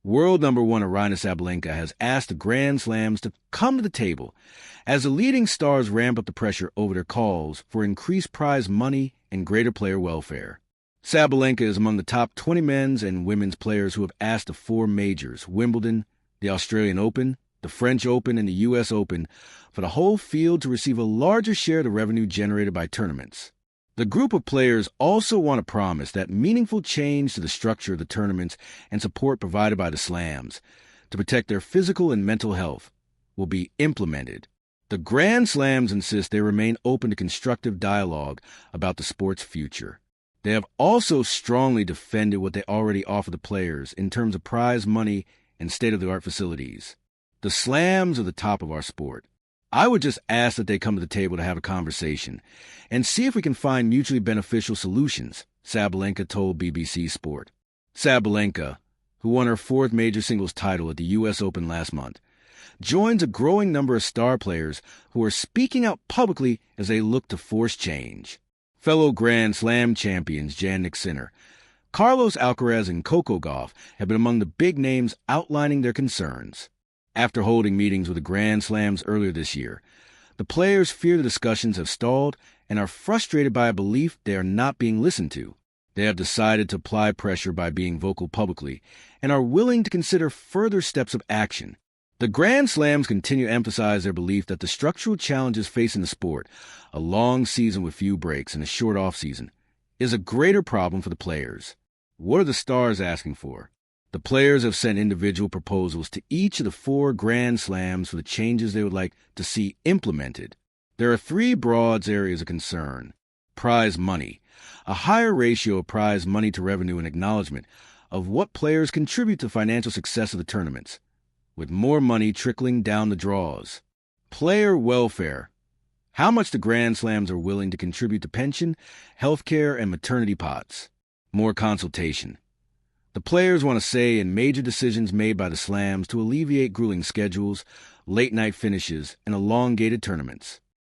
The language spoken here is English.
World number one Aryna Sabalenka has asked the Grand Slams to come to the table as the leading stars ramp up the pressure over their calls for increased prize money and greater player welfare. Sabalenka is among the top 20 men's and women's players who have asked the four majors, Wimbledon, the Australian Open, the French Open, and the U.S. Open, for the whole field to receive a larger share of the revenue generated by tournaments. The group of players also want to promise that meaningful change to the structure of the tournaments and support provided by the slams to protect their physical and mental health will be implemented. The Grand Slams insist they remain open to constructive dialogue about the sport's future. They have also strongly defended what they already offer the players in terms of prize money and state-of-the-art facilities. The slams are the top of our sport. I would just ask that they come to the table to have a conversation and see if we can find mutually beneficial solutions, Sabalenka told BBC Sport. Sabalenka, who won her fourth major singles title at the U.S. Open last month, joins a growing number of star players who are speaking out publicly as they look to force change. Fellow Grand Slam champions Jannik Sinner, Carlos Alcaraz, and Coco Gauff have been among the big names outlining their concerns. After holding meetings with the Grand Slams earlier this year, the players fear the discussions have stalled and are frustrated by a belief they are not being listened to. They have decided to apply pressure by being vocal publicly and are willing to consider further steps of action. The Grand Slams continue to emphasize their belief that the structural challenges facing the sport, a long season with few breaks and a short off-season, is a greater problem for the players. What are the stars asking for? The players have sent individual proposals to each of the four Grand Slams for the changes they would like to see implemented. There are three broad areas of concern. Prize money, a higher ratio of prize money to revenue and acknowledgement of what players contribute to financial success of the tournaments, with more money trickling down the draws. Player welfare, how much the Grand Slams are willing to contribute to pension, health care, and maternity pots. More consultation. The players want a say in major decisions made by the slams to alleviate grueling schedules, late-night finishes, and elongated tournaments.